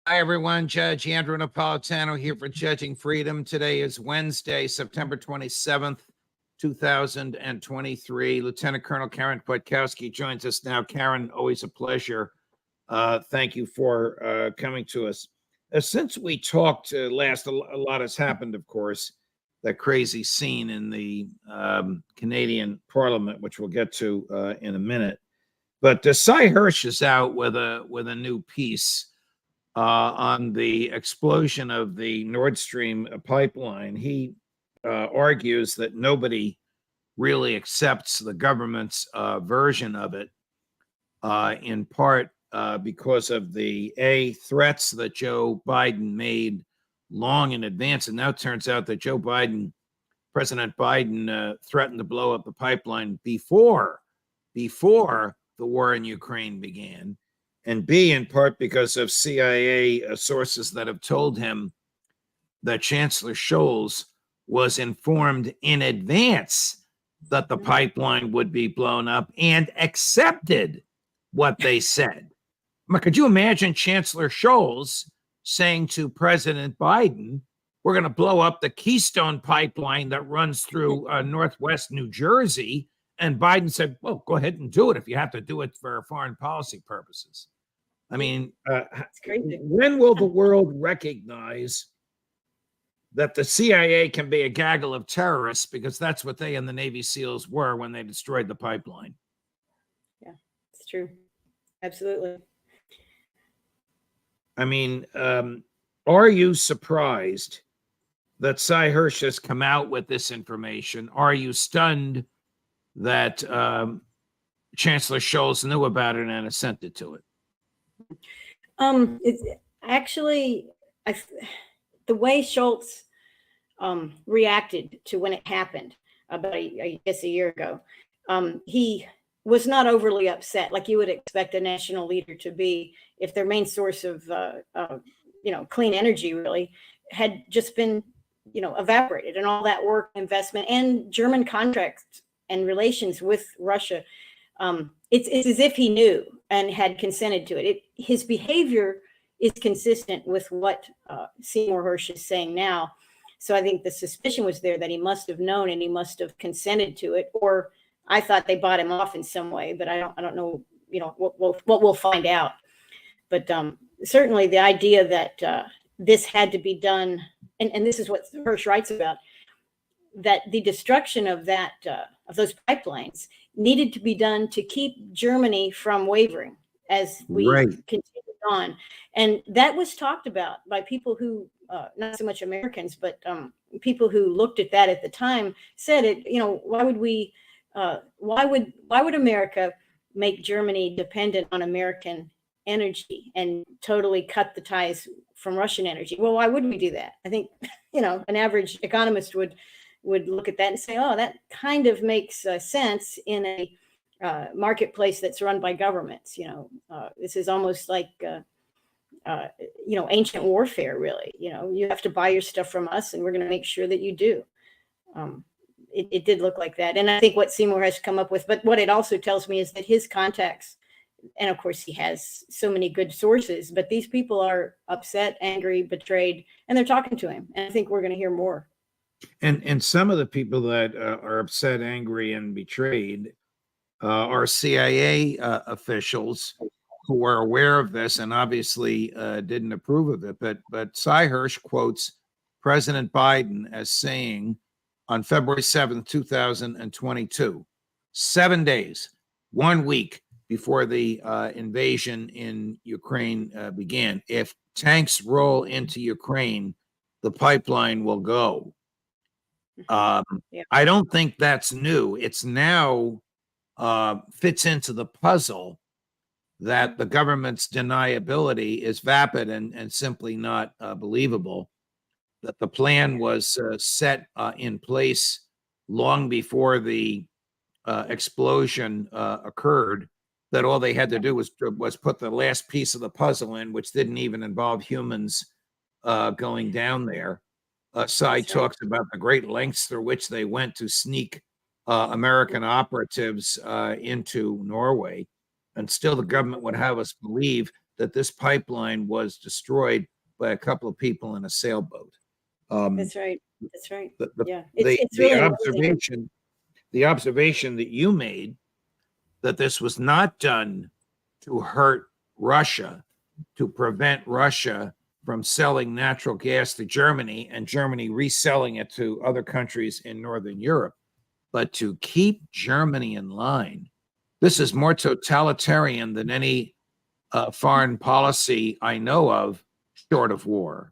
Hi, everyone. Judge Andrew Napolitano here for Judging Freedom. Today is Wednesday, September 27th, 2023. Lieutenant Colonel Karen Kwiatkowski joins us now. Karen, always a pleasure. Thank you for coming to us. Since we talked last, a lot has happened, of course. That crazy scene in the Canadian Parliament, which we'll get to in a minute. But Cy Hirsch is out with a new piece on the explosion of the Nordstream pipeline. He argues that nobody really accepts the government's version of it, in part because of the threats that Joe Biden made long in advance. And now it turns out that President Biden threatened to blow up the pipeline before the war in Ukraine began. And B, in part because of CIA sources that have told him that Chancellor Scholz was informed in advance that the pipeline would be blown up and accepted what they said. Could you imagine Chancellor Scholz saying to President Biden, we're going to blow up the Keystone pipeline that runs through Northwest New Jersey? And Biden said, well, go ahead and do it if you have to do it for foreign policy purposes. I mean, when will the world recognize that the CIA can be a gaggle of terrorists, because that's what they and the Navy SEALs were when they destroyed the pipeline? Yeah, it's true. Absolutely. I mean, are you surprised that Cy Hirsch has come out with this information? Are you stunned that Chancellor Scholz knew about it and assented to it? It's actually, the way Scholz reacted to when it happened about, I guess, a year ago, he was not overly upset like you would expect a national leader to be if their main source of, clean energy really had just been, evaporated, and all that work, investment, and German contracts and relations with Russia. It's as if he knew and had consented to it. His behavior is consistent with what Seymour Hersh is saying now. So I think the suspicion was there that he must have known and he must have consented to it, or I thought they bought him off in some way, but I don't know, what we'll find out. But certainly the idea that this had to be done, and this is what Hersh writes about, that the destruction of of those pipelines needed to be done to keep Germany from wavering as we continued on. And that was talked about by people who, not so much Americans, but people who looked at that at the time said it, why would America make Germany dependent on American energy and totally cut the ties from Russian energy? Well, why would we do that? I think, an average economist would look at that and say, oh, that kind of makes sense in a marketplace that's run by governments. This is almost like, ancient warfare, really. You have to buy your stuff from us, and we're going to make sure that you do. It did look like that. And I think what Seymour has come up with, but what it also tells me is that his contacts, and of course he has so many good sources, but these people are upset, angry, betrayed, and they're talking to him. And I think we're going to hear more. And some of the people that are upset, angry, and betrayed are CIA officials who are aware of this and obviously didn't approve of it. But Cy Hirsch quotes President Biden as saying on February 7th, 2022, 7 days, 1 week before the invasion in Ukraine began, if tanks roll into Ukraine, the pipeline will go. I don't think that's new. It's now fits into the puzzle that the government's deniability is vapid and simply not believable, that the plan was set in place long before the explosion occurred, that all they had to do was put the last piece of the puzzle in, which didn't even involve humans going down there. Cy talks about the great lengths through which they went to sneak American operatives into Norway. And still the government would have us believe that this pipeline was destroyed by a couple of people in a sailboat. That's right. That's right. Yeah, The it's really the observation that you made, that this was not done to hurt Russia, to prevent Russia from selling natural gas to Germany and Germany reselling it to other countries in Northern Europe, but to keep Germany in line. This is more totalitarian than any foreign policy I know of, short of war.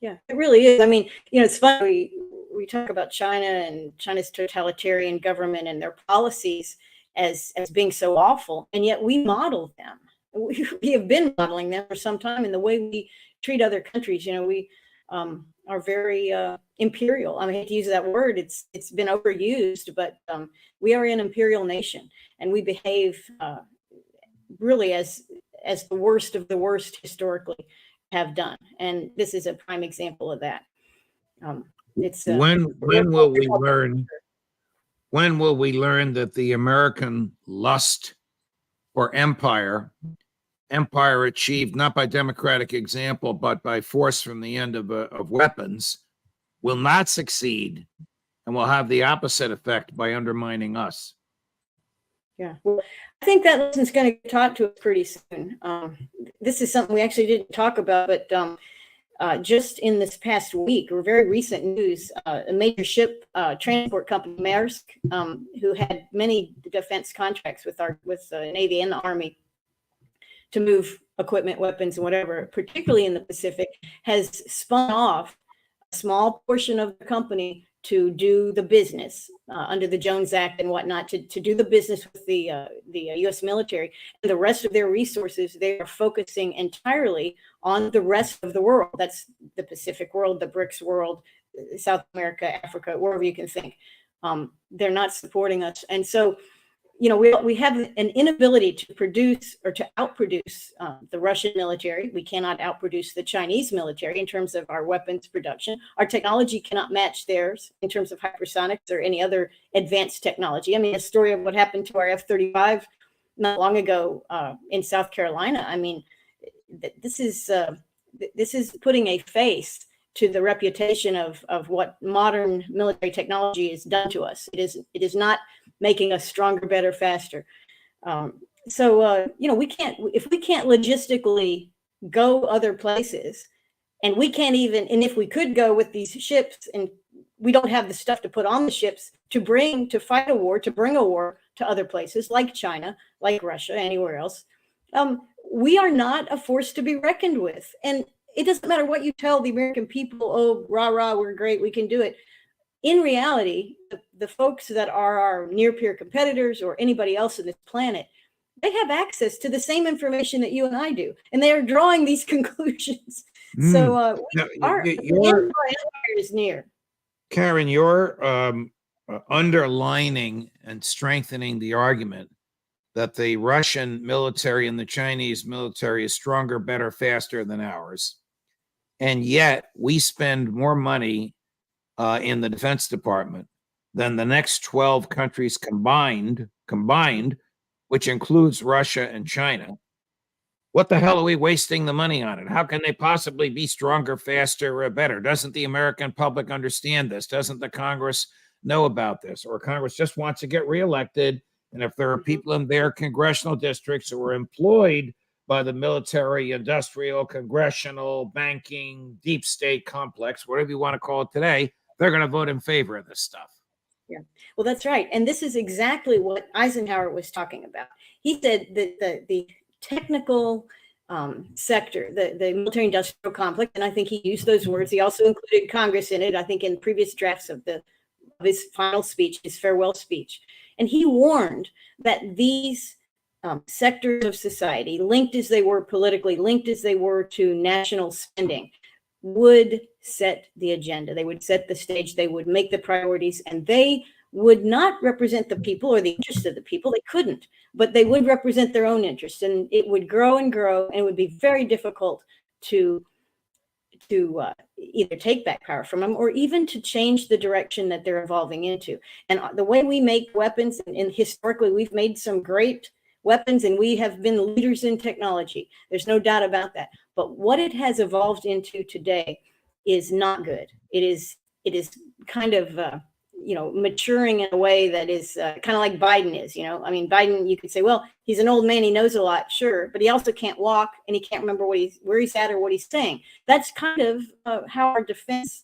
Yeah, it really is. I mean, it's funny. We talk about China and China's totalitarian government and their policies as being so awful, and yet we model them. We have been modeling them for some time in the way we treat other countries. We are very imperial. I mean, I hate to use that word. It's been overused, but we are an imperial nation, and we behave really as the worst of the worst historically have done. And this is a prime example of that. When will we learn? When will we learn that the American lust for empire achieved not by democratic example, but by force from the end of weapons, will not succeed and will have the opposite effect by undermining us? Yeah, well, I think that lesson's going to get taught to us pretty soon. This is something we actually didn't talk about, but just in this past week, or very recent news, a major ship transport company, Maersk, who had many defense contracts with the Navy and the Army to move equipment, weapons, and whatever, particularly in the Pacific, has spun off a small portion of the company to do the business under the Jones Act and whatnot, to do the business with the U.S. military. And the rest of their resources, they are focusing entirely on the rest of the world. That's the Pacific world, the BRICS world, South America, Africa, wherever you can think. They're not supporting us. And so, we have an inability to produce or to outproduce the Russian military. We cannot outproduce the Chinese military in terms of our weapons production. Our technology cannot match theirs in terms of hypersonics or any other advanced technology. I mean, a story of what happened to our F-35 not long ago in South Carolina. I mean, this is putting a face to the reputation of what modern military technology has done to us. It is not making us stronger, better, faster. We can't, if we can't logistically go other places, and we can't even, and if we could go with these ships, and we don't have the stuff to put on the ships to fight a war, to bring a war to other places like China, like Russia, anywhere else, we are not a force to be reckoned with. And it doesn't matter what you tell the American people, oh, rah, rah, we're great, we can do it. In reality, the folks that are our near-peer competitors or anybody else on this planet, they have access to the same information that you and I do, and they are drawing these conclusions. So our empire is near. Karen, you're underlining and strengthening the argument that the Russian military and the Chinese military is stronger, better, faster than ours. And yet we spend more money in the Defense Department than the next 12 countries combined, which includes Russia and China. What the hell are we wasting the money on it? How can they possibly be stronger, faster, or better? Doesn't the American public understand this? Doesn't the Congress know about this? Or Congress just wants to get reelected. And if there are people in their congressional districts who are employed by the military, industrial, congressional, banking, deep state complex, whatever you want to call it today, they're going to vote in favor of this stuff. Yeah, well, that's right. And this is exactly what Eisenhower was talking about. He said that the technical sector, the military industrial complex, and I think he used those words. He also included Congress in it, I think, in previous drafts of his final speech, his farewell speech. And he warned that these sectors of society, linked as they were politically, linked as they were to national spending, would set the agenda. They would set the stage. They would make the priorities, and they would not represent the people or the interests of the people. They couldn't, but they would represent their own interests, and it would grow and grow, and it would be very difficult to either take back power from them or even to change the direction that they're evolving into. And the way we make weapons, and historically we've made some great weapons, and we have been leaders in technology. There's no doubt about that. But what it has evolved into today is not good. It is kind of maturing in a way that is kind of like Biden is. I mean, Biden, you could say, well, he's an old man, he knows a lot, sure, but he also can't walk and he can't remember where he's at or what he's saying. That's kind of how our defense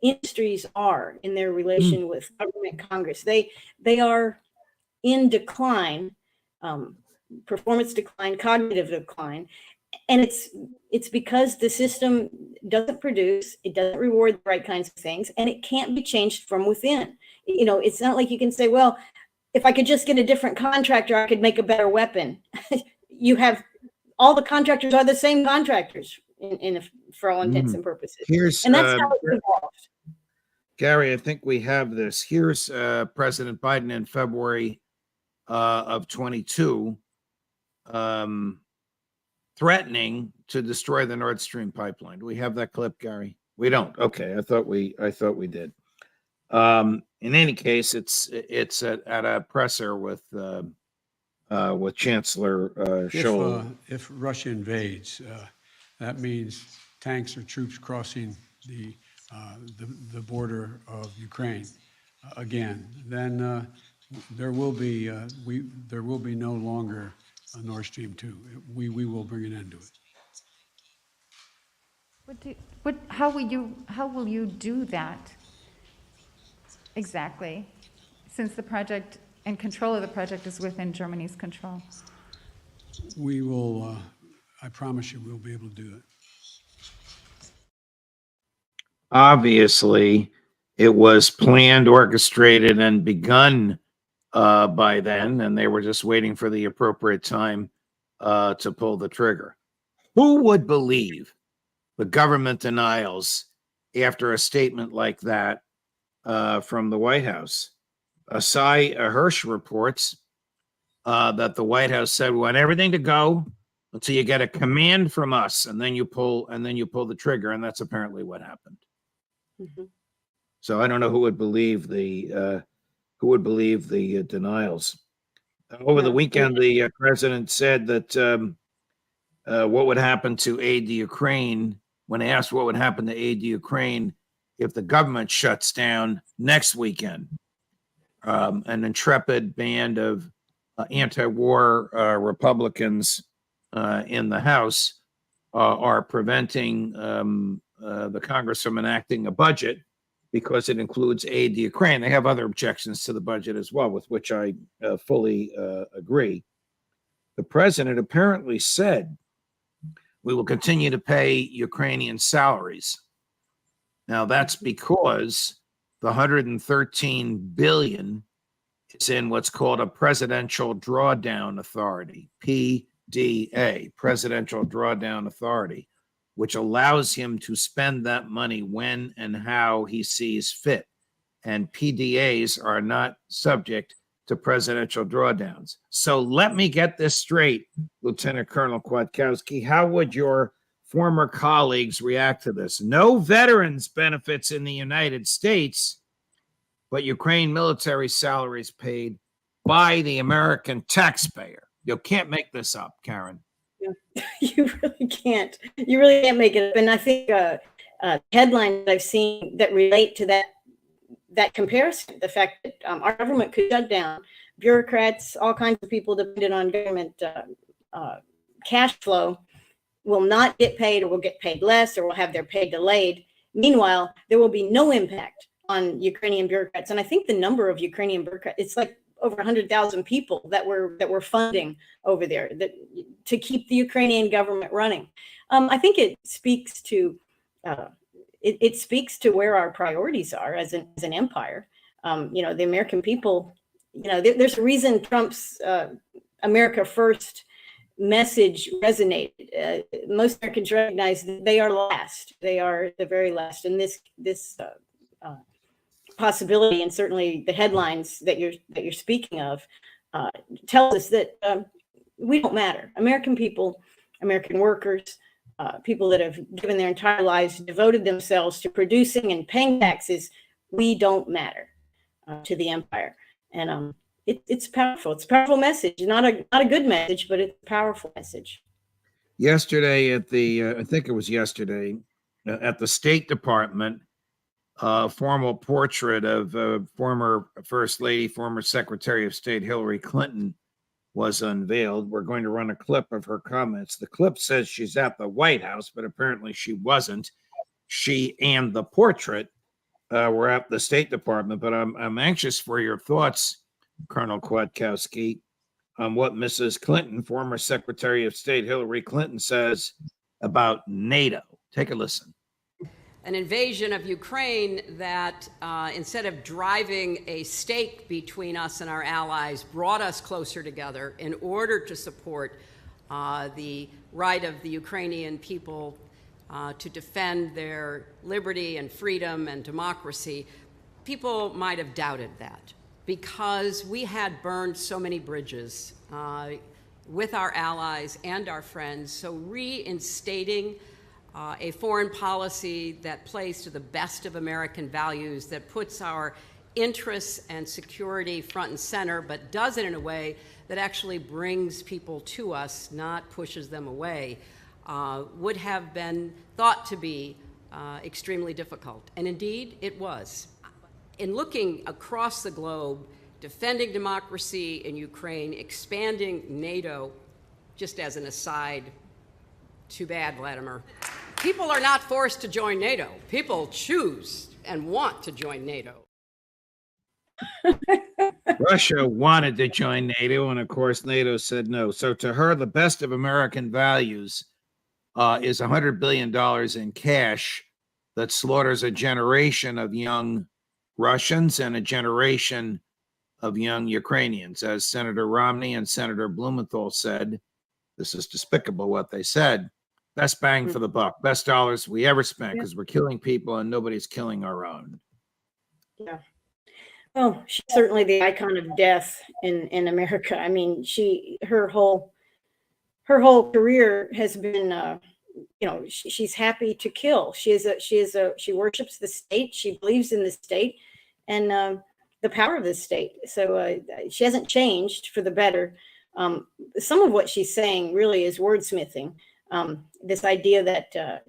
industries are in their relation with government, Congress. They are in decline, performance decline, cognitive decline, and it's because the system doesn't produce, it doesn't reward the right kinds of things, and it can't be changed from within. It's not like you can say, well, if I could just get a different contractor, I could make a better weapon. You have all the contractors are the same contractors for all intents and purposes. And that's how it evolved. Gary, I think we have this. Here's President Biden in February of 22 threatening to destroy the Nordstream pipeline. Do we have that clip, Gary? We don't. Okay, I thought we did. In any case, it's at a presser with Chancellor Scholz. If Russia invades, that means tanks or troops crossing the border of Ukraine again. Then there will be no longer a Nord Stream 2. We will bring an end to it. How will you do that exactly, since the project and control of the project is within Germany's control? We will, I promise you, we'll be able to do it. Obviously, it was planned, orchestrated, and begun by then, and they were just waiting for the appropriate time to pull the trigger. Who would believe the government denials after a statement like that from the White House? Asai Hirsch reports that the White House said, we want everything to go until you get a command from us, and then you pull the trigger, and that's apparently what happened. Mm-hmm. So I don't know who would believe the denials. Over the weekend, the president said that what would happen to aid to Ukraine, when asked what would happen to aid to Ukraine if the government shuts down next weekend. An intrepid band of anti-war Republicans in the House are preventing the Congress from enacting a budget because it includes aid to Ukraine. They have other objections to the budget as well, with which I fully agree. The president apparently said, we will continue to pay Ukrainian salaries. Now, that's because the $113 billion is in what's called a Presidential Drawdown Authority, PDA, Presidential Drawdown Authority, which allows him to spend that money when and how he sees fit. And PDAs are not subject to presidential drawdowns. So let me get this straight, Lieutenant Colonel Kwiatkowski. How would your former colleagues react to this? No veterans benefits in the United States, but Ukraine military salaries paid by the American taxpayer. You can't make this up, Karen. You really can't. You really can't make it up. And I think headlines I've seen that relate to that comparison, the fact that our government could shut down, bureaucrats, all kinds of people dependent on government cash flow will not get paid, or will get paid less, or will have their pay delayed. Meanwhile, there will be no impact on Ukrainian bureaucrats. And I think the number of Ukrainian bureaucrats, it's like over 100,000 people that we're funding over there to keep the Ukrainian government running. I think it speaks to it speaks to where our priorities are as an empire. The American people, there's a reason Trump's America First message resonated. Most Americans recognize that they are last. They are the very last. And this possibility, and certainly the headlines that you're speaking of, tells us that we don't matter. American people, American workers, people that have given their entire lives, devoted themselves to producing and paying taxes, we don't matter to the empire. And it's powerful. It's a powerful message. Not a good message, but it's a powerful message. Yesterday at the, I think it was yesterday, at the State Department, a formal portrait of former First Lady, former Secretary of State Hillary Clinton was unveiled. We're going to run a clip of her comments. The clip says she's at the White House, but apparently she wasn't. She and the portrait were at the State Department, but I'm anxious for your thoughts, Colonel Kwiatkowski, on what Mrs. Clinton, former Secretary of State Hillary Clinton, says about NATO. Take a listen. An invasion of Ukraine that, instead of driving a stake between us and our allies, brought us closer together in order to support the right of the Ukrainian people to defend their liberty and freedom and democracy. People might have doubted that because we had burned so many bridges with our allies and our friends. So reinstating a foreign policy that plays to the best of American values, that puts our interests and security front and center, but does it in a way that actually brings people to us, not pushes them away, would have been thought to be extremely difficult. And indeed, it was. In looking across the globe, defending democracy in Ukraine, expanding NATO, just as an aside, too bad, Vladimir. People are not forced to join NATO. People choose and want to join NATO. Russia wanted to join NATO, and of course, NATO said no. So to her, the best of American values is $100 billion in cash that slaughters a generation of young Russians and a generation of young Ukrainians. As Senator Romney and Senator Blumenthal said, this is despicable what they said. Best bang for the buck, best dollars we ever spent, because we're killing people and nobody's killing our own. Yeah. Well, she's certainly the icon of death in America. I mean, her whole career has been, she's happy to kill. She worships the state. She believes in the state and the power of the state. So she hasn't changed for the better. Some of what she's saying really is wordsmithing. This idea that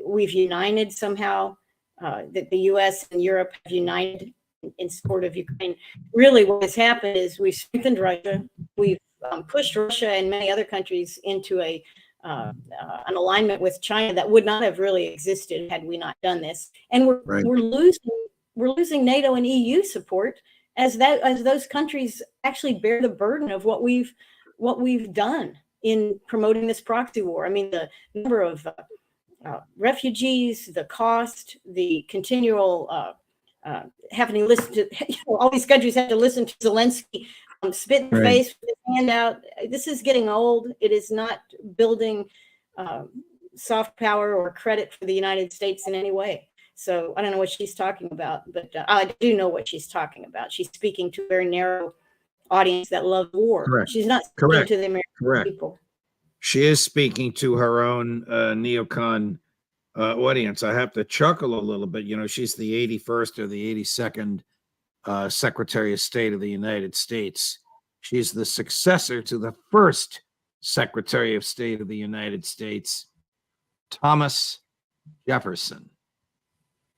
we've united somehow, that the U.S. and Europe have united in support of Ukraine. Really, what has happened is we've strengthened Russia. We've pushed Russia and many other countries into an alignment with China that would not have really existed had we not done this. And we're losing NATO and EU support as those countries actually bear the burden of what we've done in promoting this proxy war. I mean, the number of refugees, the cost, the continual having to listen to, all these countries have to listen to Zelensky spit in the face with his hand out. This is getting old. It is not building soft power or credit for the United States in any way. So I don't know what she's talking about, but I do know what she's talking about. She's speaking to a very narrow audience that loves war. Correct. She's not speaking to the American people. She is speaking to her own neocon audience. I have to chuckle a little bit. She's the 81st or the 82nd Secretary of State of the United States. She's the successor to the first Secretary of State of the United States, Thomas Jefferson.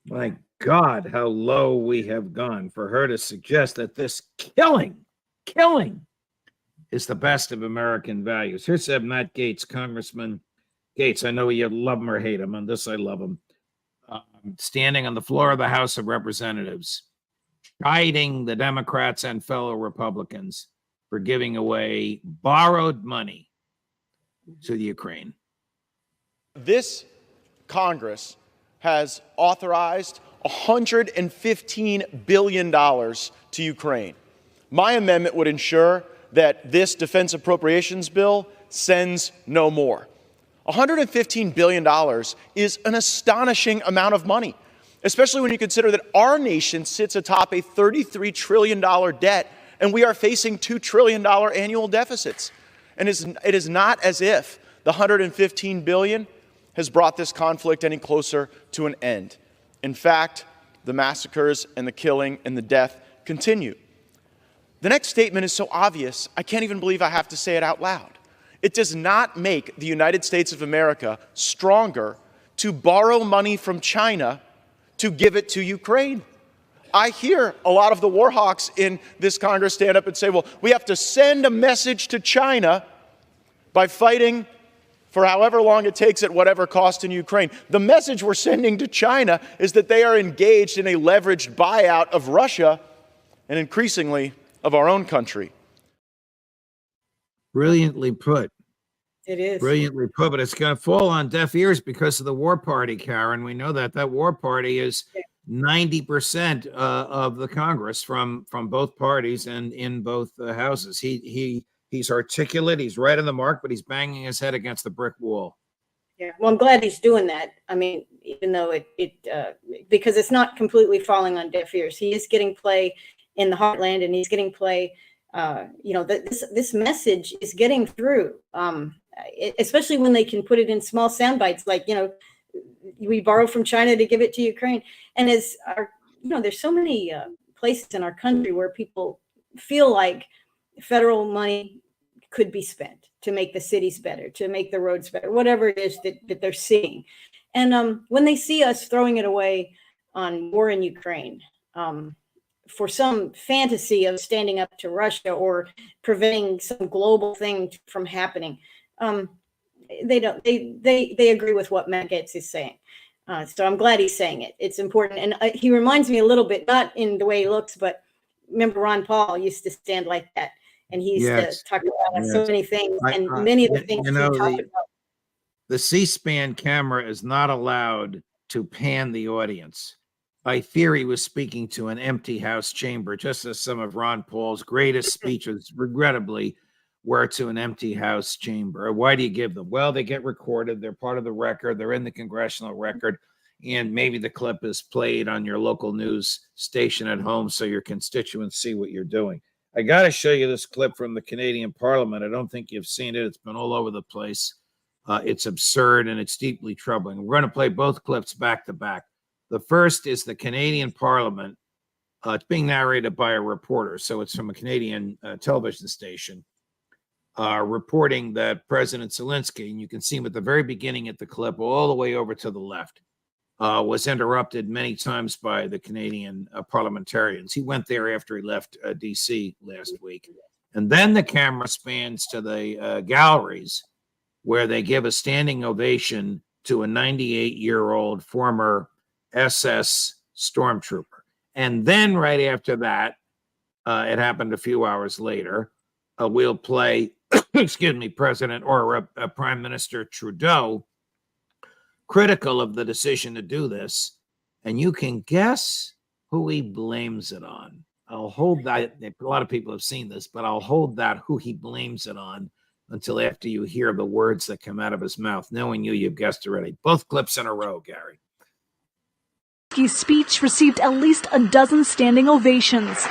My God, how low we have gone for her to suggest that this killing is the best of American values. Here's Matt Gaetz, Congressman Gaetz. I know you love him or hate him. On this, I love him. Standing on the floor of the House of Representatives, chiding the Democrats and fellow Republicans for giving away borrowed money to the Ukraine. This Congress has authorized $115 billion to Ukraine. My amendment would ensure that this defense appropriations bill sends no more. $115 billion is an astonishing amount of money, especially when you consider that our nation sits atop a $33 trillion debt, and we are facing $2 trillion annual deficits. And it is not as if the $115 billion has brought this conflict any closer to an end. In fact, the massacres and the killing and the death continue. The next statement is so obvious, I can't even believe I have to say it out loud. It does not make the United States of America stronger to borrow money from China to give it to Ukraine. I hear a lot of the war hawks in this Congress stand up and say, well, we have to send a message to China by fighting for however long it takes at whatever cost in Ukraine. The message we're sending to China is that they are engaged in a leveraged buyout of Russia and increasingly of our own country. Brilliantly put. It is. Brilliantly put, but it's going to fall on deaf ears because of the war party, Karen. We know that war party is 90% of the Congress from both parties and in both houses. He's articulate, he's right on the mark, but he's banging his head against the brick wall. Yeah, well, I'm glad he's doing that. I mean, even though because it's not completely falling on deaf ears, he is getting play in the heartland, and he's getting play. This message is getting through, especially when they can put it in small sound bites, like, we borrow from China to give it to Ukraine. And there's so many places in our country where people feel like federal money could be spent to make the cities better, to make the roads better, whatever it is that they're seeing. And when they see us throwing it away on war in Ukraine, for some fantasy of standing up to Russia or preventing some global thing from happening, they agree with what Matt Gaetz is saying. So I'm glad he's saying it. It's important. And he reminds me a little bit, not in the way he looks, but remember Ron Paul used to stand like that. And he used to talk about so many things. And many of the things he talked about. The C-SPAN camera is not allowed to pan the audience. I fear he was speaking to an empty House chamber, just as some of Ron Paul's greatest speeches, regrettably, were to an empty House chamber. Why do you give them? Well, they get recorded. They're part of the record. They're in the congressional record. And maybe the clip is played on your local news station at home so your constituents see what you're doing. I got to show you this clip from the Canadian Parliament. I don't think you've seen it. It's been all over the place. It's absurd and it's deeply troubling. We're going to play both clips back to back. The first is the Canadian Parliament. It's being narrated by a reporter, so it's from a Canadian television station, reporting that President Zelensky, and you can see him at the very beginning at the clip, all the way over to the left, was interrupted many times by the Canadian parliamentarians. He went there after he left D.C. last week. And then the camera spans to the galleries, where they give a standing ovation to a 98-year-old former SS stormtrooper. And then right after that, it happened a few hours later, we'll play, President or Prime Minister Trudeau critical of the decision to do this. And you can guess who he blames it on. I'll hold that. A lot of people have seen this, but I'll hold that who he blames it on until after you hear the words that come out of his mouth. Knowing you've guessed already. Both clips in a row, Gary. His speech received at least a dozen standing ovations.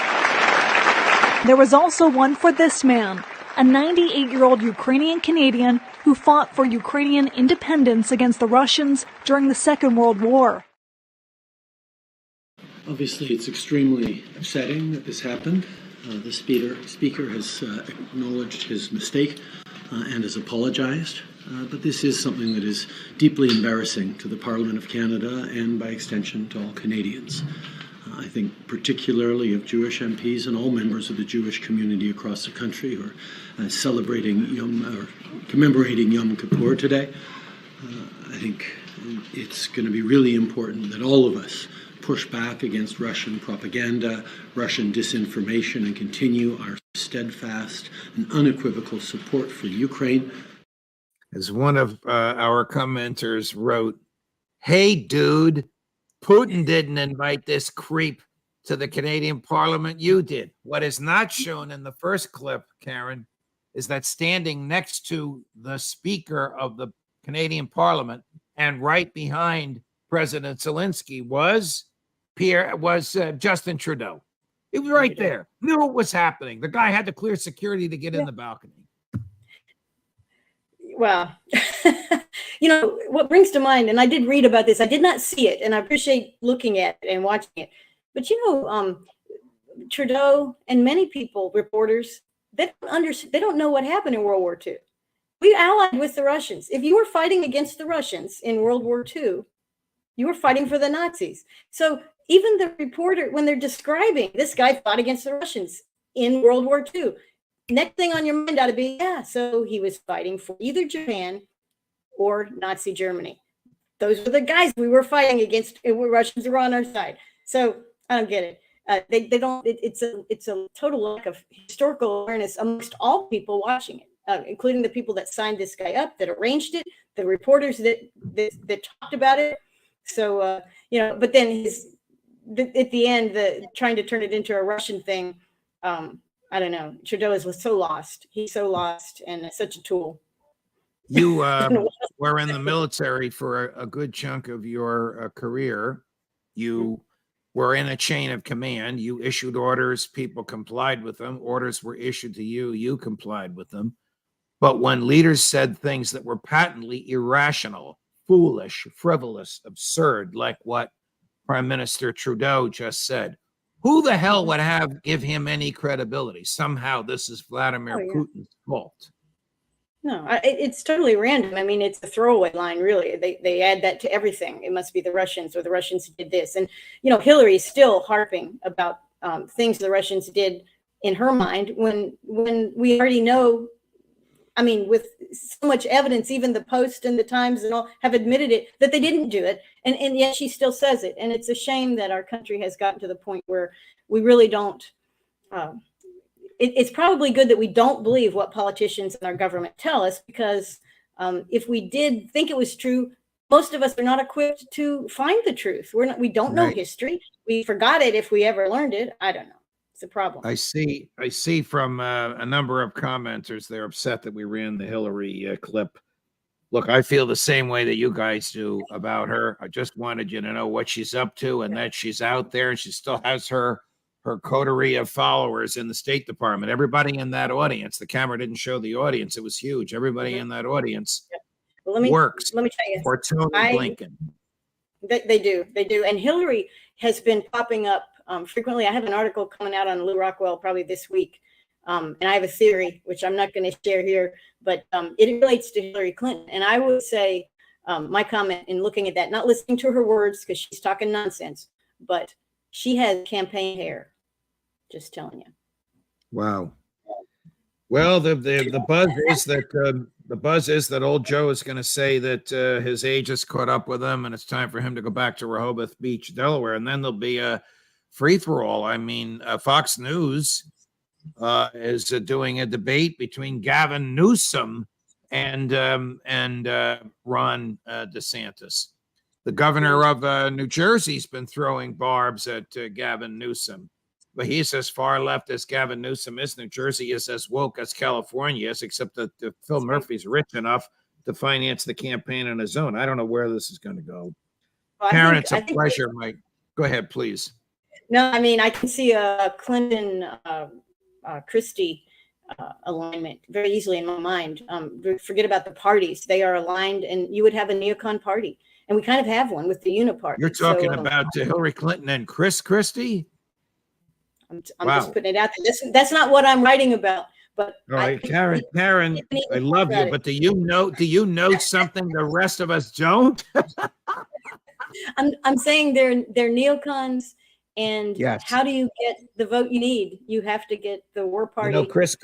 There was also one for this man, a 98-year-old Ukrainian Canadian who fought for Ukrainian independence against the Russians during the Second World War. Obviously, it's extremely upsetting that this happened. The speaker has acknowledged his mistake and has apologized. But this is something that is deeply embarrassing to the Parliament of Canada and, by extension, to all Canadians. I think particularly of Jewish MPs and all members of the Jewish community across the country who are commemorating Yom Kippur today. I think it's going to be really important that all of us push back against Russian propaganda, Russian disinformation, and continue our steadfast and unequivocal support for Ukraine. As one of our commenters wrote, "Hey, dude, Putin didn't invite this creep to the Canadian Parliament. You did." What is not shown in the first clip, Karen, is that standing next to the Speaker of the Canadian Parliament and right behind President Zelensky was Justin Trudeau. He was right there, knew what was happening. The guy had to clear security to get in the balcony. Well, what brings to mind, and I did read about this, I did not see it, and I appreciate looking at it and watching it. But, Trudeau and many people, reporters, they don't know what happened in World War II. We allied with the Russians. If you were fighting against the Russians in World War II, you were fighting for the Nazis. So even the reporter, when they're describing this guy fought against the Russians in World War II, next thing on your mind ought to be, yeah, so he was fighting for either Japan or Nazi Germany. Those were the guys we were fighting against. Russians were on our side. So I don't get it. They don't. It's a total lack of historical awareness amongst all people watching it, including the people that signed this guy up, that arranged it, the reporters that talked about it. So but then at the end, trying to turn it into a Russian thing. I don't know. Trudeau was so lost. He's so lost and such a tool. You were in the military for a good chunk of your career. You were in a chain of command. You issued orders. People complied with them. Orders were issued to you. You complied with them. But when leaders said things that were patently irrational, foolish, frivolous, absurd, like what Prime Minister Trudeau just said, who the hell would give him any credibility? Somehow this is Vladimir Putin's fault. No, it's totally random. I mean, it's a throwaway line, really. They add that to everything. It must be the Russians, or the Russians did this. And, Hillary's still harping about things the Russians did in her mind when we already know, I mean, with so much evidence, even the Post and the Times and all have admitted it, that they didn't do it. And yet she still says it. And it's a shame that our country has gotten to the point where we really don't. It's probably good that we don't believe what politicians and our government tell us, because if we did think it was true, most of us are not equipped to find the truth. We don't know history. We forgot it if we ever learned it. I don't know. It's a problem. I see from a number of commenters, they're upset that we ran the Hillary clip. Look, I feel the same way that you guys do about her. I just wanted you to know what she's up to, and that she's out there and she still has her coterie of followers in the State Department. Everybody in that audience, the camera didn't show the audience. It was huge. Everybody in that audience works let me tell you, for Tony Blinken. They do. And Hillary has been popping up frequently. I have an article coming out on Lou Rockwell probably this week. And I have a theory, which I'm not going to share here, but it relates to Hillary Clinton. And I would say my comment in looking at that, not listening to her words because she's talking nonsense, but she has campaign hair. Just telling you. Wow. Well, the buzz is that old Joe is going to say that his age has caught up with him, and it's time for him to go back to Rehoboth Beach, Delaware, and then there'll be a free for all. I mean, Fox News is doing a debate between Gavin Newsom and Ron DeSantis. The governor of New Jersey's been throwing barbs at Gavin Newsom. But he's as far left as Gavin Newsom is. New Jersey is as woke as California is, except that Phil Murphy's rich enough to finance the campaign on his own. I don't know where this is going to go. Well, Karen, it's a pleasure, Mike. Go ahead, please. No, I mean, I can see a Clinton Christie alignment very easily in my mind. Forget about the parties. They are aligned, and you would have a neocon party. And we kind of have one with the Uniparty. You're talking about Hillary Clinton and Chris Christie? I'm just putting it out there. That's not what I'm writing about. But all right, Karen, I love you, but do you know something the rest of us don't? I'm saying they're neocons, and how do you get the vote you need? You have to get the war party. Chris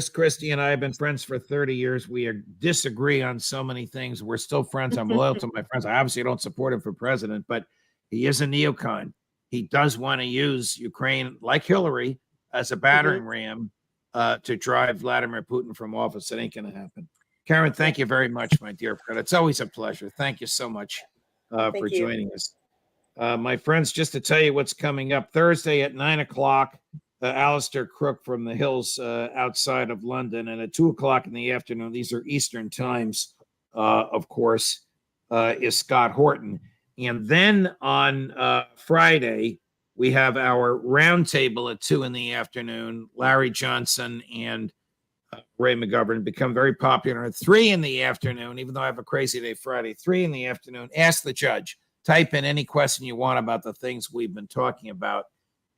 Christie and I have been friends for 30 years. We disagree on so many things. We're still friends. I'm loyal to my friends. I obviously don't support him for president, but he is a neocon. He does want to use Ukraine, like Hillary, as a battering ram to drive Vladimir Putin from office. It ain't going to happen. Karen, thank you very much, my dear friend. It's always a pleasure. Thank you so much for joining us. My friends, just to tell you what's coming up Thursday at 9:00, Alistair Crook from the hills outside of London, and at 2:00 in the afternoon, these are Eastern times, of course, is Scott Horton. And then on Friday, we have our roundtable at 2 p.m. Larry Johnson and Ray McGovern become very popular at 3 p.m, even though I have a crazy day Friday, 3 p.m. Ask the judge. Type in any question you want about the things we've been talking about.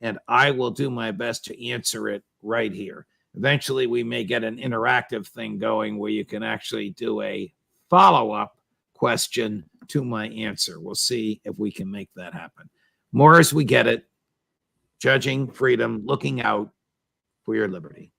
and I will do my best to answer it right here. Eventually, we may get an interactive thing going where you can actually do a follow-up question to my answer. We'll see if we can make that happen. More as we get it. Judging freedom, looking out for your liberty.